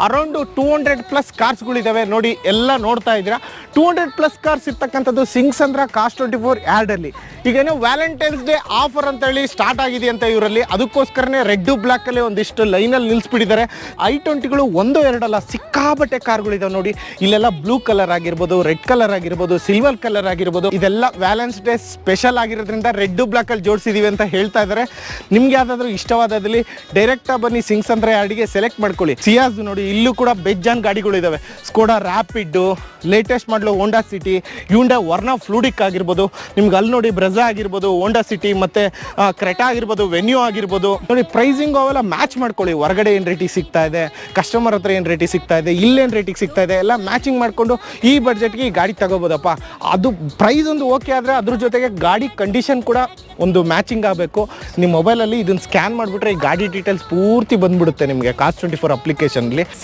Around 200+ ಕಾರ್ಸ್ಗಳಿದ್ದಾವೆ ನೋಡಿ, ಎಲ್ಲ ನೋಡ್ತಾ ಇದ್ದೀರಾ. 200+ ಕಾರ್ಸ್ ಇರ್ತಕ್ಕಂಥದ್ದು ಸಿಂಗ್ಸಂದ್ರ ಕಾಸ್ಟ್ 24 ಯಾರ್ಡಲ್ಲಿ. ಈಗೇನೋ ವ್ಯಾಲೆಂಟೈನ್ಸ್ ಡೇ ಆಫರ್ ಅಂತ ಹೇಳಿ ಸ್ಟಾರ್ಟ್ ಆಗಿದೆ ಅಂತ ಇವರಲ್ಲಿ, ಅದಕ್ಕೋಸ್ಕರನೇ ರೆಡ್ ಬ್ಲ್ಯಾಕ್ ಅಲ್ಲಿ ಒಂದಿಷ್ಟು ಲೈನಲ್ಲಿ ನಿಲ್ಲಿಸ್ಬಿಟ್ಟಿದ್ದಾರೆ. i20ಗಳು 1-2 ಸಿಕ್ಕಾಬಟ್ಟೆ ಕಾರ್ಗಳಿದಾವೆ ನೋಡಿ. ಇಲ್ಲೆಲ್ಲ ಬ್ಲೂ ಕಲರ್ ಆಗಿರ್ಬೋದು, ರೆಡ್ ಕಲರ್ ಆಗಿರ್ಬೋದು, ಸಿಲ್ವರ್ ಕಲರ್ ಆಗಿರ್ಬೋದು, ಇದೆಲ್ಲ ವ್ಯಾಲೆಂಟೈನ್ಸ್ ಡೇ ಸ್ಪೆಷಲ್ ಆಗಿರೋದ್ರಿಂದ ರೆಡ್ ಬ್ಲ್ಯಾಕ್ ಅಲ್ಲಿ ಜೋಡಿಸಿದೀವಿ ಅಂತ ಹೇಳ್ತಾ ಇದ್ದಾರೆ. ನಿಮ್ಗೆ ಯಾವ್ದಾದ್ರು ಇಷ್ಟವಾದಲ್ಲಿ ಡೈರೆಕ್ಟ್ ಬನ್ನಿ ಸಿಂಗ್ಸಂದ್ರ ಯಾರ್ಡಿಗೆ ಸೆಲೆಕ್ಟ್ ಮಾಡ್ಕೊಳ್ಳಿ. ಸಿಯಾಸ್ ನೋಡಿ, ಇಲ್ಲೂ ಕೂಡ ಬೆಜ್ಜಾನ್ ಗಾಡಿಗಳು ಇದಾವೆ. ಸ್ಕೋಡಾ ರ್ಯಾಪಿಡ್, ಲೇಟೆಸ್ಟ್ ಮಾಡಲು Honda City, Hyundai Verna fluidic ಆಗಿರ್ಬೋದು, ನಿಮ್ಗೆ ಅಲ್ಲಿ ನೋಡಿ ಬ್ರೆಜಾ ಆಗಿರ್ಬೋದು, ಹೋಂಡಾ ಸಿಟಿ ಮತ್ತೆ ಕ್ರೆಟಾ ಆಗಿರ್ಬೋದು, ವೆನ್ಯೂ ಆಗಿರ್ಬೋದು. ನೋಡಿ ಪ್ರೈಸಿಂಗ್ ಅವೆಲ್ಲ ಮ್ಯಾಚ್ ಮಾಡ್ಕೊಳ್ಳಿ. ಹೊರಗಡೆ ಏನು ರೇಟಿಗೆ ಸಿಗ್ತಾ ಇದೆ, ಕಸ್ಟಮರ್ ಹತ್ರ ಏನು ರೇಟಿಗೆ ಸಿಗ್ತಾ ಇದೆ, ಇಲ್ಲೇನು ರೇಟಿಗೆ ಸಿಗ್ತಾ ಇದೆ, ಎಲ್ಲ ಮ್ಯಾಚಿಂಗ್ ಮಾಡಿಕೊಂಡು ಈ ಬಡ್ಜೆಟ್ಗೆ ಈ ಗಾಡಿ ತಗೋಬೋದಪ್ಪ. ಅದು ಪ್ರೈಸ್ ಒಂದು ಓಕೆ ಆದರೆ ಅದ್ರ ಜೊತೆಗೆ ಗಾಡಿ ಕಂಡೀಷನ್ ಕೂಡ ಒಂದು ಮ್ಯಾಚಿಂಗ್ ಆಗಬೇಕು. ನಿಮ್ಮ ಮೊಬೈಲಲ್ಲಿ ಇದನ್ನು ಸ್ಕ್ಯಾನ್ ಮಾಡಿಬಿಟ್ರೆ ಈ ಗಾಡಿ ಡೀಟೇಲ್ಸ್ ಪೂರ್ತಿ ಬಂದ್ಬಿಡುತ್ತೆ ನಿಮಗೆ ಕಾಸ್ಟ್ 24 ಅಪ್ಲಿಕೇಶನ್ಲಿ.